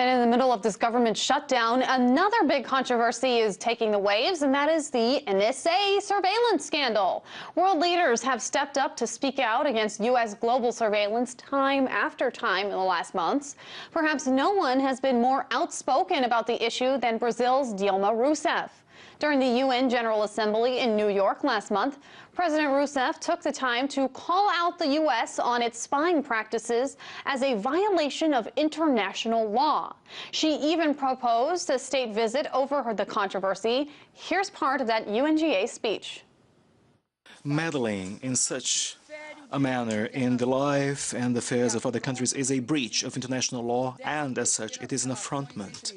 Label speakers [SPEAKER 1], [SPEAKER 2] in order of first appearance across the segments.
[SPEAKER 1] And in the middle of this government shutdown, another big controversy is taking the waves, and that is the NSA surveillance scandal. World leaders have stepped up to speak out against U.S. global surveillance time after time in the last months. Perhaps no one has been more outspoken about the issue than Brazil's Dilma Rousseff. During the UN General Assembly in New York last month, President Rousseff took the time to call out the U.S. on its spying practices as a violation of international law. She even proposed a state visit over the controversy. Here's part of that UNGA speech.
[SPEAKER 2] Meddling in such a manner in the life and affairs of other countries is a breach of international law, and as such it is an affrontment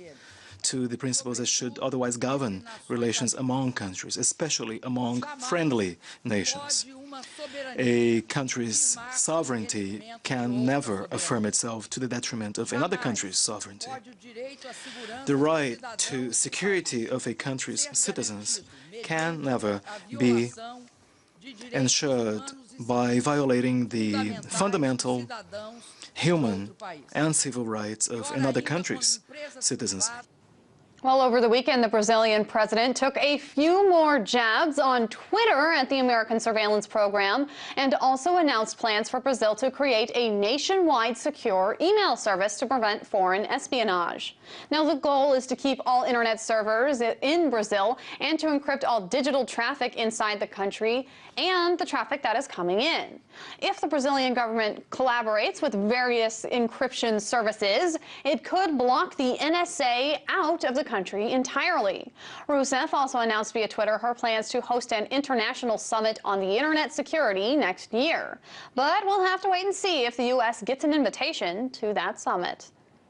[SPEAKER 2] to the principles that should otherwise govern relations among countries, especially among friendly nations. A country's sovereignty can never affirm itself to the detriment of another country's sovereignty. The right to security of a country's citizens can never be ensured by violating the fundamental human and civil rights of another country's citizens.
[SPEAKER 1] Well, over the weekend, the Brazilian president took a few more jabs on Twitter at the American surveillance program and also announced plans for Brazil to create a nationwide secure email service to prevent foreign espionage. Now, the goal is to keep all internet servers in Brazil and to encrypt all digital traffic inside the country and the traffic that is coming in. If the Brazilian government collaborates with various encryption services, it could block the NSA out of the country entirely. Rousseff also announced via Twitter her plans to host an international summit on the internet security next year. But we'll have to wait and see if the U.S. gets an invitation to that summit.